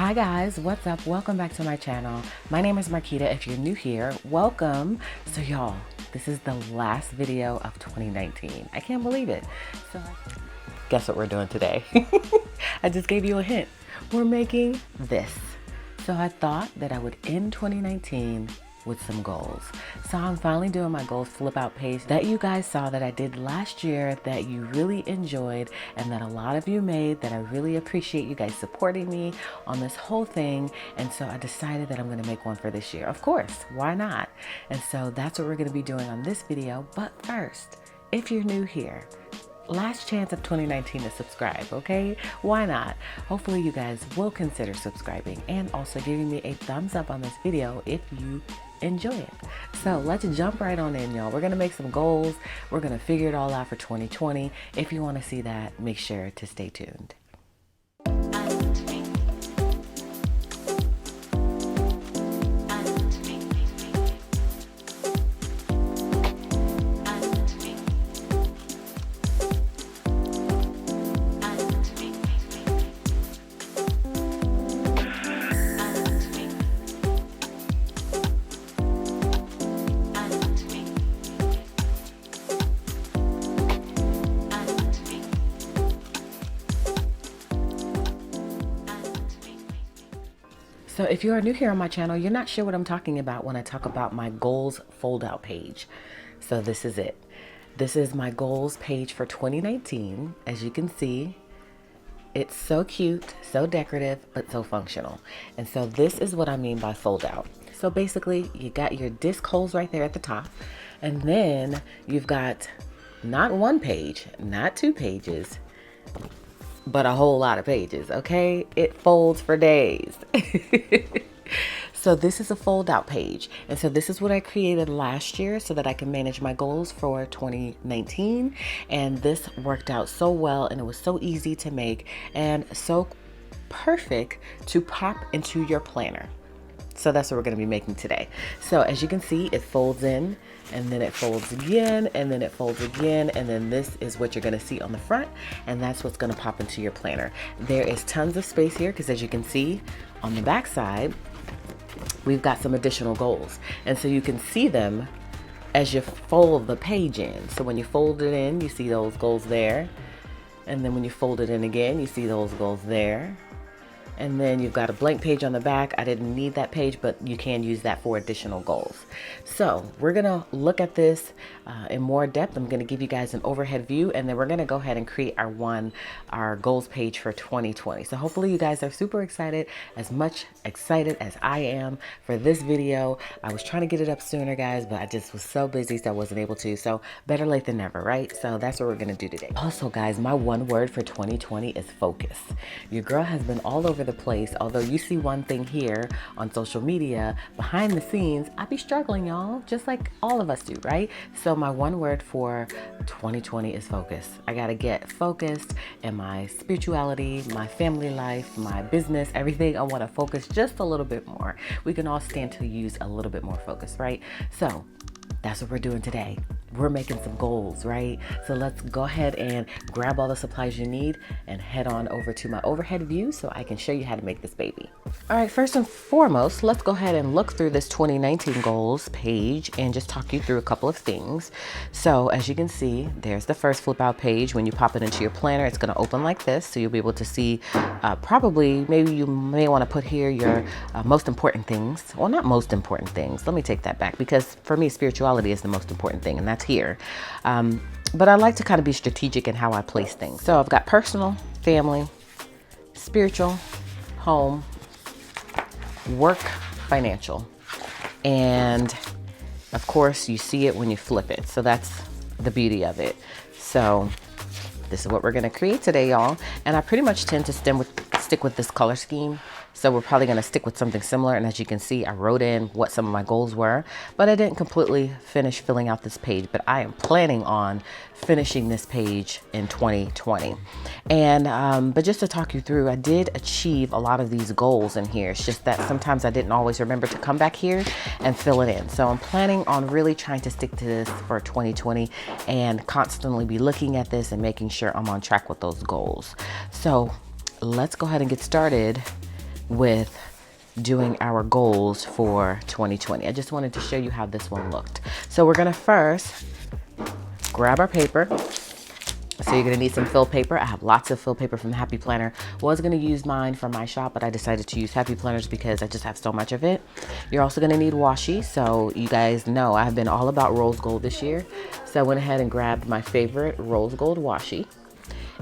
Hi guys, what's up? Welcome back to my channel. My name is Quita. If you're new here, welcome. So y'all, this is the last video of 2019. I can't believe it. So guess what we're doing today? I just gave you a hint. We're making this. So I thought that I would end 2019 with some goals. So I'm finally doing my goals flip out page that you guys saw that I did last year that you really enjoyed and that a lot of you made, that I really appreciate you guys supporting me on this whole thing. And so I decided that I'm going to make one for this year. Of course, why not? And so that's what we're going to be doing on this video. But first, if you're new here, last chance of 2019 to subscribe, okay? Why not? Hopefully you guys will consider subscribing and also giving me a thumbs up on this video if you enjoy it. So let's jump right on in, y'all. We're gonna make some goals. We're gonna figure it all out for 2020. If you want to see that, make sure to stay tuned. So if you are new here on my channel, you're not sure what I'm talking about when I talk about my goals fold out page. So this is it. This is my goals page for 2019. As you can see, it's so cute, so decorative, but so functional. And so this is what I mean by fold out. So basically you got your disc holes right there at the top. And then you've got not one page, not two pages, but a whole lot of pages, okay? It folds for days. So this is a fold out page. And so this is what I created last year so that I can manage my goals for 2019. And this worked out so well and it was so easy to make and so perfect to pop into your planner. So that's what we're going to be making today. So as you can see, it folds in and then it folds again and then it folds again. And then this is what you're going to see on the front. And that's what's going to pop into your planner. There is tons of space here because as you can see on the back side, we've got some additional goals. And so you can see them as you fold the page in. So when you fold it in, you see those goals there. And then when you fold it in again, you see those goals there. And then you've got a blank page on the back. I didn't need that page, but you can use that for additional goals. So we're gonna look at this in more depth. I'm gonna give you guys an overhead view and then we're gonna go ahead and create our goals page for 2020. So hopefully you guys are super excited, as much excited as I am for this video. I was trying to get it up sooner, guys, but I just was so busy so I wasn't able to. So better late than never, right? So that's what we're gonna do today. Also guys, my one word for 2020 is focus. Your girl has been all over the place. Although you see one thing here on social media, behind the scenes, I be struggling, y'all, just like all of us do, right? So my one word for 2020 is focus. I gotta get focused in my spirituality, my family life, my business, everything. I want to focus just a little bit more. We can all stand to use a little bit more focus, right? So that's what we're doing today. We're making some goals, right? So let's go ahead and grab all the supplies you need and head on over to my overhead view so I can show you how to make this baby. All right, first and foremost, let's go ahead and look through this 2019 goals page and just talk you through a couple of things. So as you can see, there's the first flip out page. When you pop it into your planner, it's gonna open like this. So you'll be able to see maybe you may wanna put here your most important things. Well, not most important things. Let me take that back because for me, spirituality is the most important thing and that's here. But I like to kind of be strategic in how I place things. So I've got personal, family, spiritual, home, work, financial. And of course you see it when you flip it. So that's the beauty of it. So this is what we're going to create today, y'all. And I pretty much tend to stick with this color scheme. So we're probably going to stick with something similar. And as you can see, I wrote in what some of my goals were, but I didn't completely finish filling out this page, but I am planning on finishing this page in 2020. And, but just to talk you through, I did achieve a lot of these goals in here. It's just that sometimes I didn't always remember to come back here and fill it in. So I'm planning on really trying to stick to this for 2020 and constantly be looking at this and making sure I'm on track with those goals. So let's go ahead and get started with doing our goals for 2020. I just wanted to show you how this one looked. So we're gonna first grab our paper. So you're gonna need some fill paper. I have lots of fill paper from the Happy Planner. Was gonna use mine from my shop, but I decided to use Happy Planners because I just have so much of it. You're also gonna need washi. So you guys know I've been all about rose gold this year. So I went ahead and grabbed my favorite rose gold washi.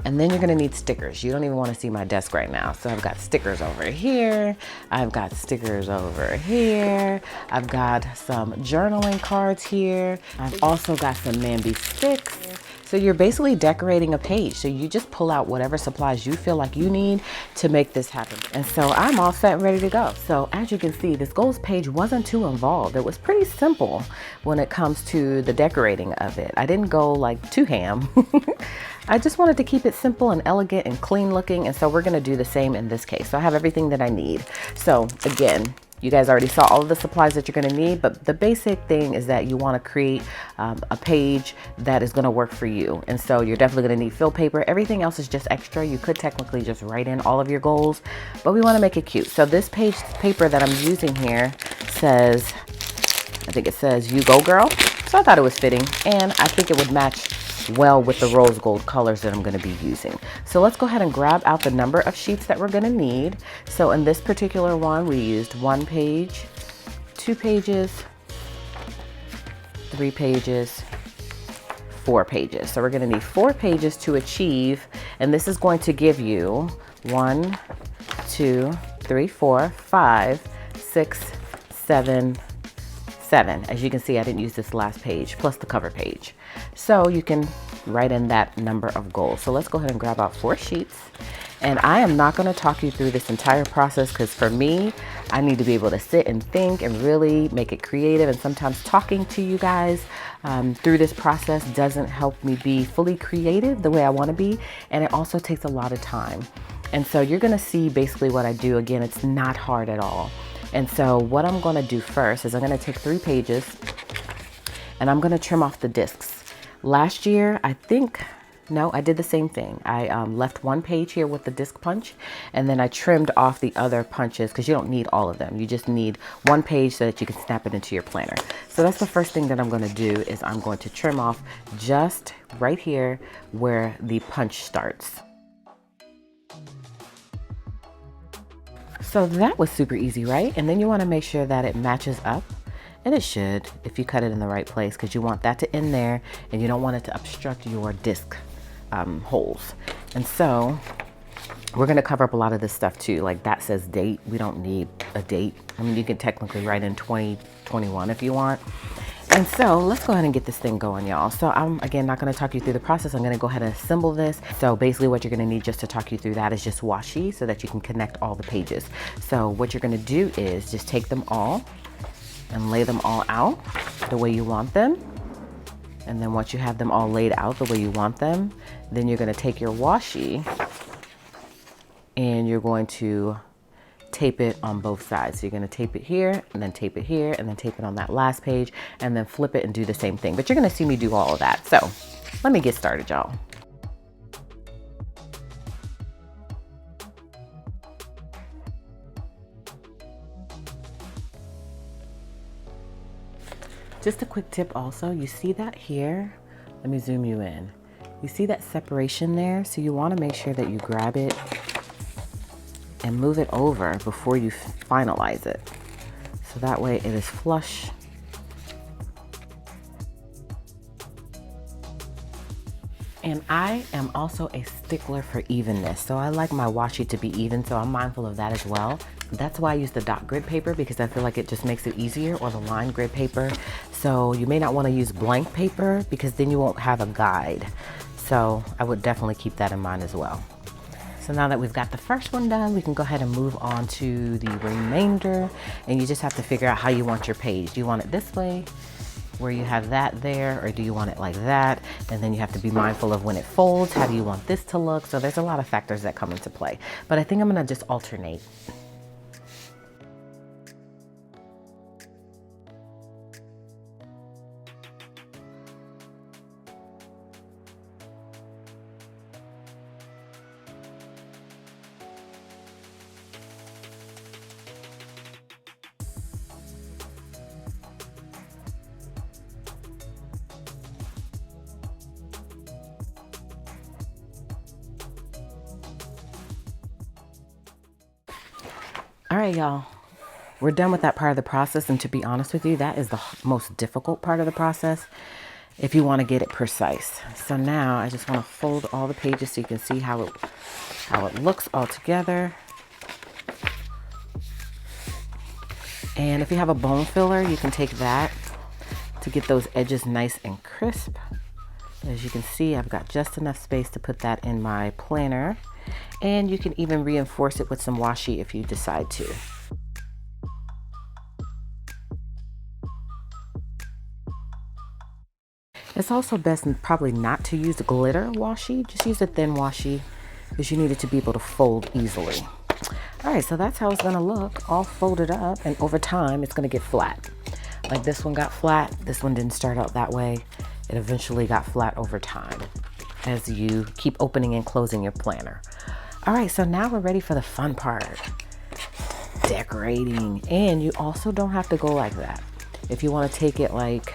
And then you're gonna need stickers. You don't even wanna see my desk right now. So I've got stickers over here. I've got stickers over here. I've got some journaling cards here. I've also got some Mambi sticks. So you're basically decorating a page. So you just pull out whatever supplies you feel like you need to make this happen. And so I'm all set and ready to go. So as you can see, this goals page wasn't too involved. It was pretty simple when it comes to the decorating of it. I didn't go like too ham. I just wanted to keep it simple and elegant and clean looking. And so we're gonna do the same in this case. So I have everything that I need. So again, you guys already saw all of the supplies that you're gonna need, but the basic thing is that you wanna create a page that is gonna work for you. And so you're definitely gonna need fill paper. Everything else is just extra. You could technically just write in all of your goals, but we wanna make it cute. So this page paper that I'm using here says, I think it says, "You go girl." So I thought it was fitting, and I think it would match well with the rose gold colors that I'm going to be using. So let's go ahead and grab out the number of sheets that we're going to need. So in this particular one, we used 1 page, 2 pages, 3 pages, 4 pages. So we're going to need 4 pages to achieve, and this is going to give you 1, 2, 3, 4, 5, 6, 7, 7. As you can see, I didn't use this last page plus the cover page. So you can write in that number of goals. So let's go ahead and grab out 4 sheets. And I am not going to talk you through this entire process because for me, I need to be able to sit and think and really make it creative. And sometimes talking to you guys through this process doesn't help me be fully creative the way I want to be. And it also takes a lot of time. And so you're going to see basically what I do. Again, it's not hard at all. And so what I'm going to do first is I'm going to take 3 pages and I'm going to trim off the discs. Last year, I did the same thing. I left 1 page here with the disc punch, and then I trimmed off the other punches because you don't need all of them. You just need 1 page so that you can snap it into your planner. So that's the first thing that I'm going to do is I'm going to trim off just right here where the punch starts. So that was super easy, right? And then you want to make sure that it matches up. And it should, if you cut it in the right place, because you want that to end there and you don't want it to obstruct your disc holes. And so we're going to cover up a lot of this stuff too. Like that says date. We don't need a date. I mean, you can technically write in 2021 if you want. And so let's go ahead and get this thing going, y'all. So I'm, again, not going to talk you through the process. I'm going to go ahead and assemble this. So basically what you're going to need just to talk you through that is just washi so that you can connect all the pages. So what you're going to do is just take them all and lay them all out the way you want them. And then once you have them all laid out the way you want them, then you're going to take your washi and you're going to tape it on both sides. So you're going to tape it here and then tape it here and then tape it on that last page and then flip it and do the same thing. But you're going to see me do all of that. So let me get started, y'all. Just a quick tip also, you see that here? Let me zoom you in. You see that separation there? So you want to make sure that you grab it and move it over before you finalize it. So that way it is flush. And I am also a stickler for evenness. So I like my washi to be even, so I'm mindful of that as well. That's why I use the dot grid paper because I feel like it just makes it easier, or the line grid paper. So you may not want to use blank paper because then you won't have a guide. So I would definitely keep that in mind as well. So now that we've got the first one done, we can go ahead and move on to the remainder. And you just have to figure out how you want your page. Do you want it this way, where you have that there, or do you want it like that? And then you have to be mindful of when it folds, how do you want this to look? So there's a lot of factors that come into play. But I think I'm gonna just alternate. right, y'all. We're done with that part of the process, and to be honest with you, that is the most difficult part of the process if you want to get it precise. So now I just want to fold all the pages so you can see how it looks all together. And if you have a bone filler, you can take that to get those edges nice and crisp. As you can see, I've got just enough space to put that in my planner, and you can even reinforce it with some washi if you decide to. It's also best probably not to use glitter washi. Just use a thin washi because you need it to be able to fold easily. All right, so that's how it's gonna look, all folded up, and over time it's gonna get flat. Like this one got flat, this one didn't start out that way. It eventually got flat over time as you keep opening and closing your planner. All right, so now we're ready for the fun part, decorating. And you also don't have to go like that. If you wanna take it like,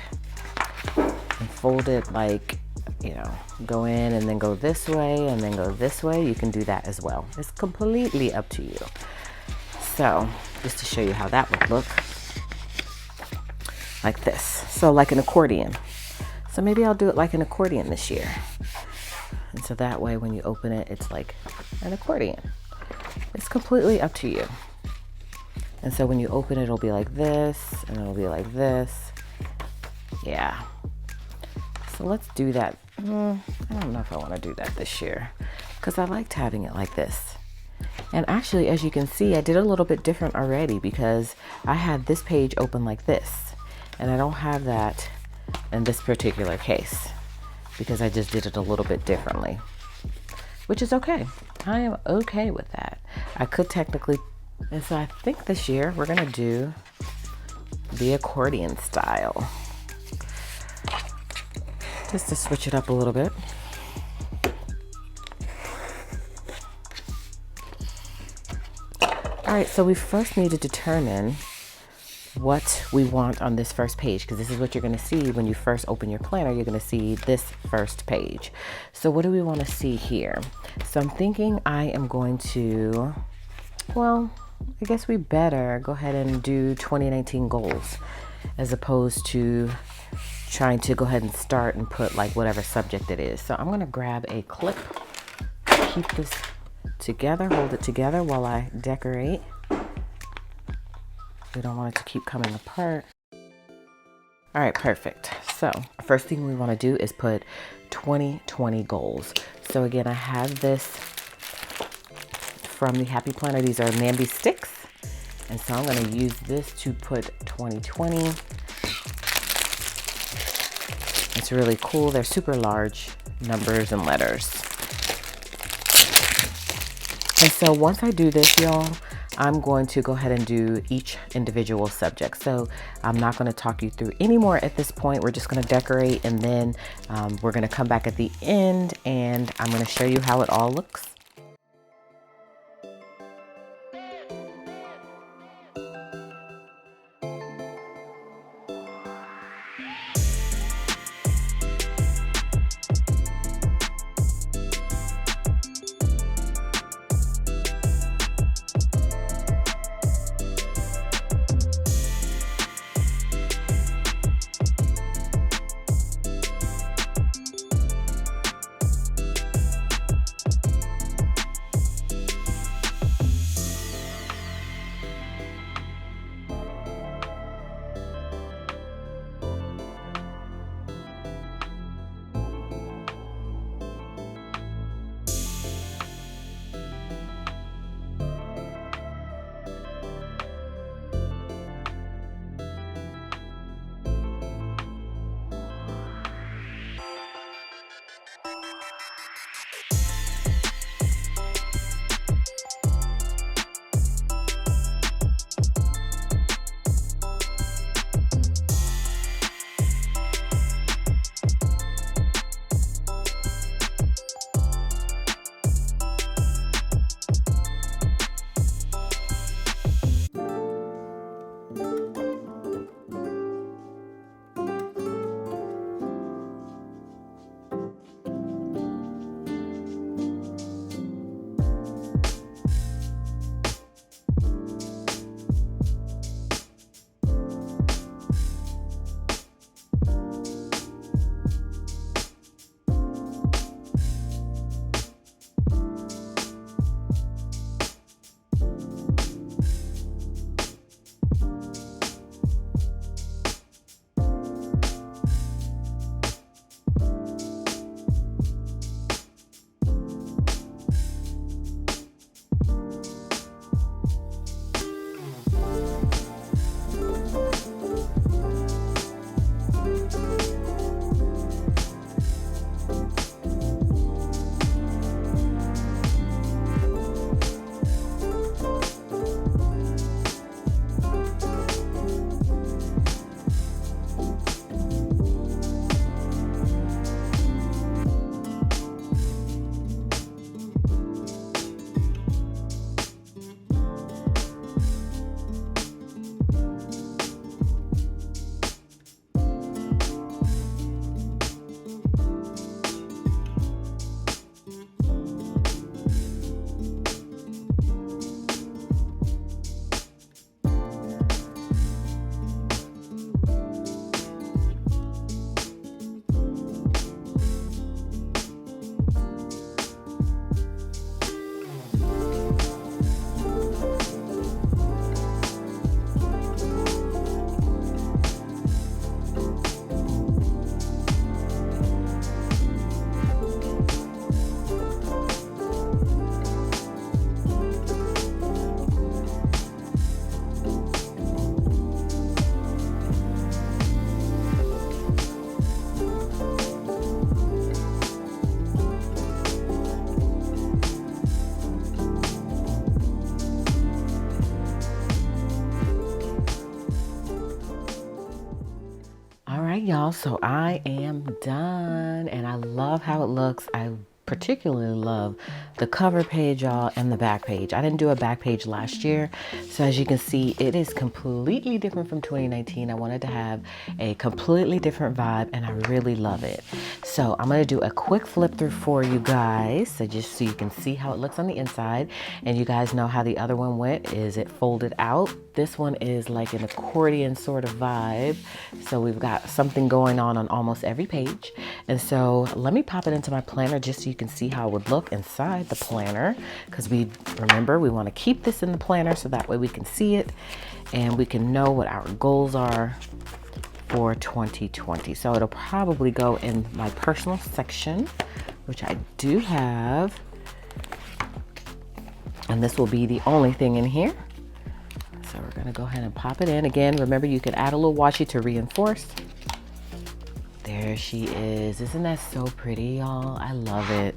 and fold it like, you know, go in and then go this way and then go this way, you can do that as well. It's completely up to you. So just to show you how that would look, like this. So like an accordion. So maybe I'll do it like an accordion this year. And so that way when you open it, it's like an accordion. It's completely up to you. And so when you open it, it'll be like this, and it'll be like this. Yeah. So let's do that. I don't know if I want to do that this year because I liked having it like this. And actually, as you can see, I did a little bit different already because I had this page open like this, and I don't have that in this particular case because I just did it a little bit differently, which is okay. I am okay with that. I could technically, and so I think this year we're gonna do the accordion style. Just to switch it up a little bit. All right, so we first need to determine what we want on this first page, because this is what you're going to see when you first open your planner. You're going to see this first page. So what do we want to see here? So I'm thinking I am going to, well, I guess we better go ahead and do 2019 goals as opposed to trying to go ahead and start and put like whatever subject it is. So I'm going to grab a clip, keep this together, hold it together while I decorate. We don't want it to keep coming apart. All right, perfect. So first thing we want to do is put 2020 goals. So again, I have this from the Happy Planner. These are Namby sticks. And so I'm going to use this to put 2020. It's really cool. They're super large numbers and letters. And so once I do this, y'all, I'm going to go ahead and do each individual subject. So I'm not going to talk you through any more at this point. We're just going to decorate, and then we're going to come back at the end and I'm going to show you how it all looks. y'all, so I am done and I love how it looks. I particularly love the cover page, y'all, and the back page. I didn't do a back page last year, so as you can see, it is completely different from 2019. I wanted to have a completely different vibe and I really love it. So I'm going to do a quick flip through for you guys, so just so you can see how it looks on the inside. And you guys know how the other one went, is it folded out. This one is like an accordion sort of vibe, so we've got something going on almost every page. And so let me pop it into my planner just so you can see how it would look inside the planner, because remember we want to keep this in the planner so that way we can see it and we can know what our goals are for 2020. So it'll probably go in my personal section, which I do have, and this will be the only thing in here. So we're going to go ahead and pop it in. Again, remember you can add a little washi to reinforce. There she is. Isn't that so pretty, y'all? I love it.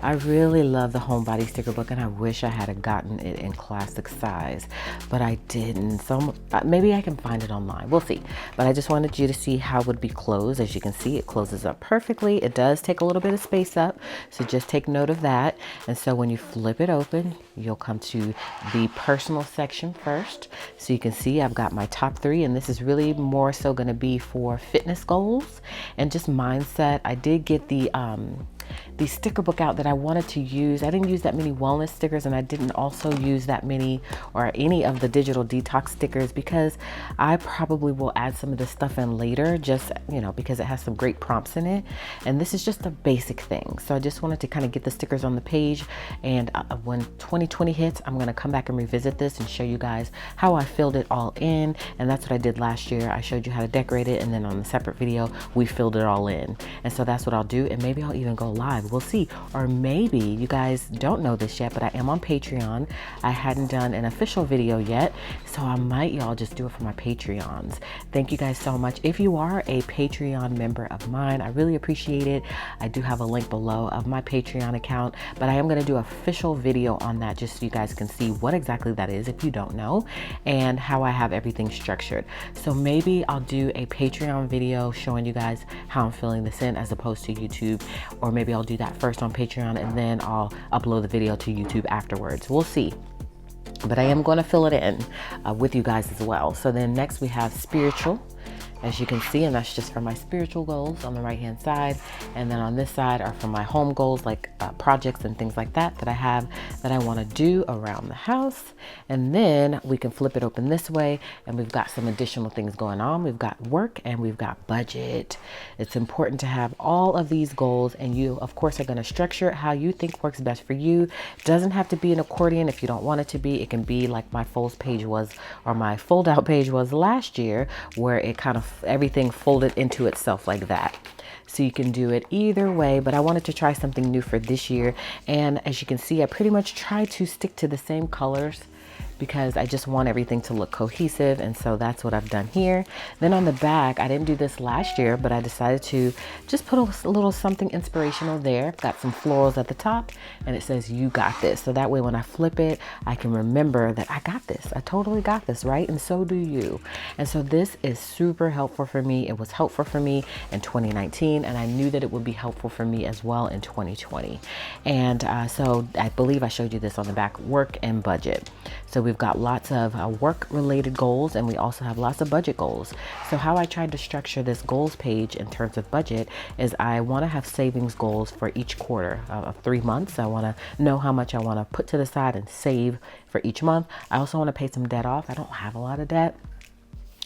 I really love the Homebody sticker book, and I wish I had gotten it in classic size, but I didn't. So maybe I can find it online. We'll see. But I just wanted you to see how it would be closed. As you can see, it closes up perfectly. It does take a little bit of space up, so just take note of that. And so when you flip it open, you'll come to the personal section first. So you can see I've got my top 3, and this is really more so going to be for fitness goals and just mindset. I did get the sticker book out that I wanted to use. I didn't use that many wellness stickers, and I didn't also use that many or any of the digital detox stickers because I probably will add some of this stuff in later, just, you know, because it has some great prompts in it. And this is just a basic thing. So I just wanted to kind of get the stickers on the page. And when 2020 hits, I'm going to come back and revisit this and show you guys how I filled it all in. And that's what I did last year. I showed you how to decorate it, and then on the separate video, we filled it all in. And so that's what I'll do. And maybe I'll even go live. We'll see. Or maybe you guys don't know this yet, but I am on Patreon. I hadn't done an official video yet, so I might, y'all, just do it for my Patreons. Thank you guys so much. If you are a Patreon member of mine, I really appreciate it. I do have a link below of my Patreon account, but I am going to do an official video on that just so you guys can see what exactly that is if you don't know, and how I have everything structured. So maybe I'll do a Patreon video showing you guys how I'm filling this in as opposed to YouTube, or maybe I'll do that first on Patreon and then I'll upload the video to YouTube afterwards. We'll see. But I am going to fill it in with you guys as well. So then next we have spiritual, as you can see, and that's just for my spiritual goals on the right hand side. And then on this side are for my home goals, like projects and things like that I have that I want to do around the house. And then we can flip it open this way, and we've got some additional things going on. We've got work and we've got budget. It's important to have all of these goals, and you of course are going to structure it how you think works best for you. It doesn't have to be an accordion if you don't want it to be. It can be like my folds page was, or my fold out page was last year, where it kind of everything folded into itself like that. So you can do it either way, but I wanted to try something new for this year. And as you can see, I pretty much try to stick to the same colors because I just want everything to look cohesive, and so that's what I've done here. Then on the back, I didn't do this last year, but I decided to just put a little something inspirational there. Got some florals at the top, and it says "You got this." So that way when I flip it, I can remember that I got this. I totally got this, right? And so do you. And so this is super helpful for me. It was helpful for me in 2019, and I knew that it would be helpful for me as well in 2020. And so I believe I showed you this on the back, work and budget. So we've got lots of work-related goals, and we also have lots of budget goals. So how I tried to structure this goals page in terms of budget is I want to have savings goals for each quarter of 3 months. I want to know how much I want to put to the side and save for each month. I also want to pay some debt off. I don't have a lot of debt,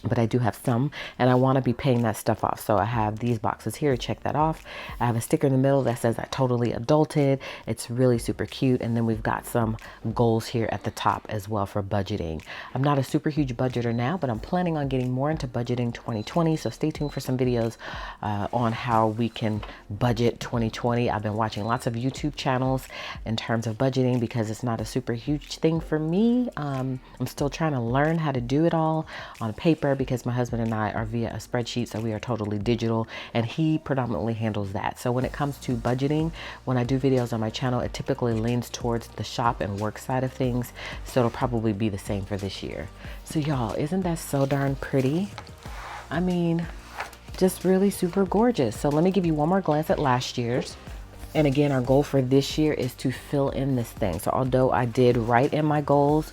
but I do have some, and I want to be paying that stuff off. So I have these boxes here to check that off. I have a sticker in the middle that says I totally adulted. It's really super cute. And then we've got some goals here at the top as well for budgeting. I'm not a super huge budgeter now, but I'm planning on getting more into budgeting 2020. So stay tuned for some videos on how we can budget 2020. I've been watching lots of YouTube channels in terms of budgeting because it's not a super huge thing for me. I'm still trying to learn how to do it all on paper, because my husband and I are via a spreadsheet, so we are totally digital, and he predominantly handles that. So when it comes to budgeting, when I do videos on my channel, it typically leans towards the shop and work side of things, so it'll probably be the same for this year. So y'all, isn't that so darn pretty? I mean, just really super gorgeous. So let me give you one more glance at last year's. And again, our goal for this year is to fill in this thing. So although I did write in my goals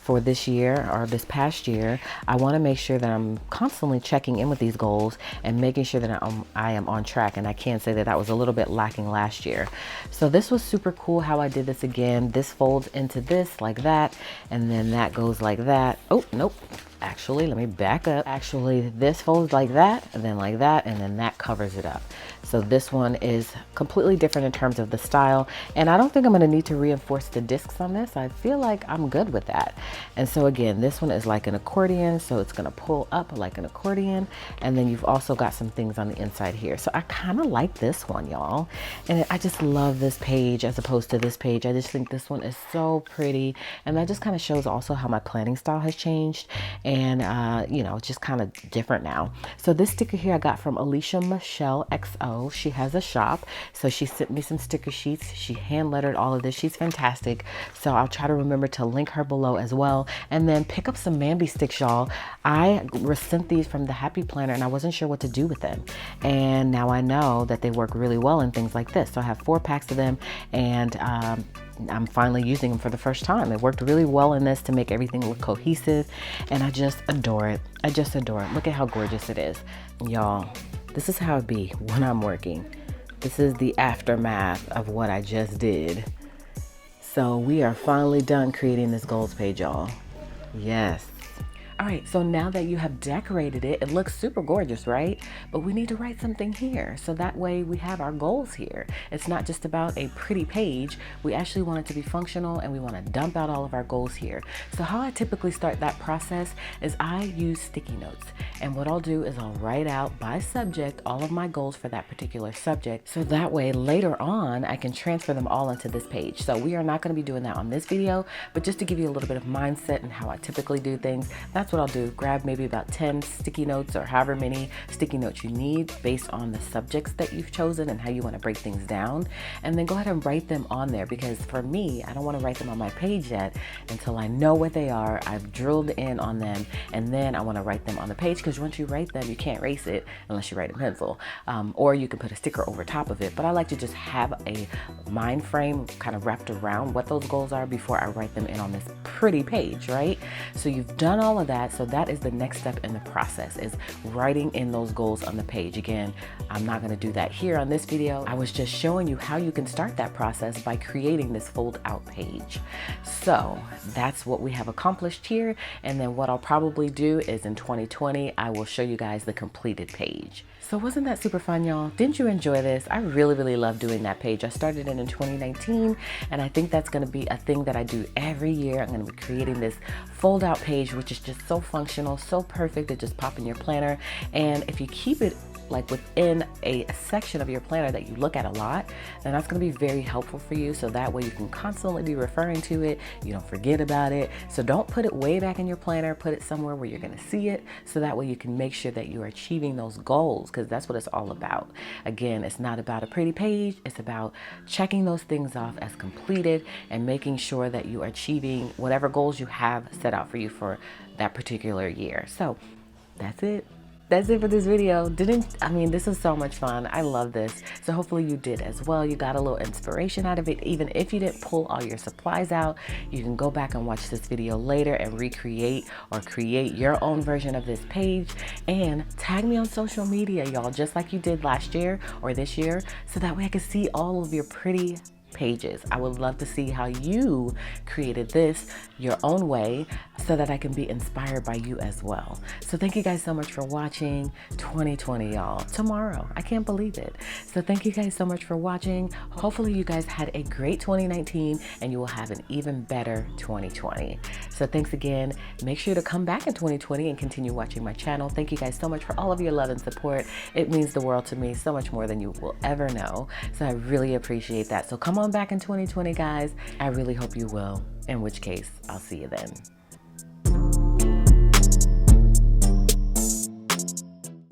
for this year or this past year, I want to make sure that I'm constantly checking in with these goals and making sure that I am on track. And I can say that was a little bit lacking last year. So this was super cool how I did this again. This folds into this like that, and then that goes like that. Oh, nope. Actually, let me back up. Actually, this folds like that, and then that covers it up. So this one is completely different in terms of the style, and I don't think I'm going to need to reinforce the discs on this. I feel like I'm good with that. And so again, this one is like an accordion, so it's going to pull up like an accordion, and then you've also got some things on the inside here. So I kind of like this one, y'all, and I just love this page as opposed to this page. I just think this one is so pretty, and that just kind of shows also how my planning style has changed. And you know, just kind of different now. So this sticker here I got from Alicia Michelle XO. She has a shop, so she sent me some sticker sheets. She hand lettered all of this. She's fantastic. So I'll try to remember to link her below as well. And then pick up some Mambi sticks, y'all. I sent these from the Happy Planner, and I wasn't sure what to do with them. And now I know that they work really well in things like this. So I have 4 packs of them, and I'm finally using them for the first time. It worked really well in this to make everything look cohesive, and I just adore it. I just adore it. Look at how gorgeous it is. Y'all, this is how it be when I'm working. This is the aftermath of what I just did. So we are finally done creating this goals page, y'all. Yes. All right, so now that you have decorated it, it looks super gorgeous, right? But we need to write something here. So that way we have our goals here. It's not just about a pretty page. We actually want it to be functional, and we want to dump out all of our goals here. So how I typically start that process is I use sticky notes. And what I'll do is I'll write out by subject all of my goals for that particular subject. So that way later on, I can transfer them all into this page. So we are not going to be doing that on this video, but just to give you a little bit of mindset and how I typically do things, that's what I'll do. Grab maybe about 10 sticky notes or however many sticky notes you need based on the subjects that you've chosen and how you want to break things down. And then go ahead and write them on there, because for me, I don't want to write them on my page yet until I know what they are. I've drilled in on them, and then I want to write them on the page, because once you write them, you can't erase it unless you write in pencil, or you can put a sticker over top of it. But I like to just have a mind frame kind of wrapped around what those goals are before I write them in on this pretty page, right? So you've done all of that. So that is the next step in the process, is writing in those goals on the page. Again, I'm not going to do that here on this video. I was just showing you how you can start that process by creating this fold out page. So that's what we have accomplished here. And then what I'll probably do is in 2020, I will show you guys the completed page. So wasn't that super fun, y'all? Didn't you enjoy this? I really love doing that page. I started it in 2019, and I think that's gonna be a thing that I do every year. I'm gonna be creating this fold out page, which is just so functional, so perfect to just pop in your planner. And if you keep it like within a section of your planner that you look at a lot, then that's going to be very helpful for you. So that way you can constantly be referring to it. You don't forget about it. So don't put it way back in your planner. Put it somewhere where you're going to see it. So that way you can make sure that you are achieving those goals, because that's what it's all about. Again, it's not about a pretty page. It's about checking those things off as completed and making sure that you are achieving whatever goals you have set out for you for that particular year. So that's it. That's it for this video. This was so much fun. I love this. So hopefully you did as well. You got a little inspiration out of it. Even if you didn't pull all your supplies out, you can go back and watch this video later and recreate or create your own version of this page, and tag me on social media, y'all, just like you did last year or this year, so that way I can see all of your pretty pages. I would love to see how you created this your own way, so that I can be inspired by you as well. So thank you guys so much for watching. 2020, y'all. Tomorrow. I can't believe it. So thank you guys so much for watching. Hopefully you guys had a great 2019, and you will have an even better 2020. So thanks again. Make sure to come back in 2020 and continue watching my channel. Thank you guys so much for all of your love and support. It means the world to me, so much more than you will ever know. So I really appreciate that. So come on back in 2020, guys. I really hope you will, in which case I'll see you then.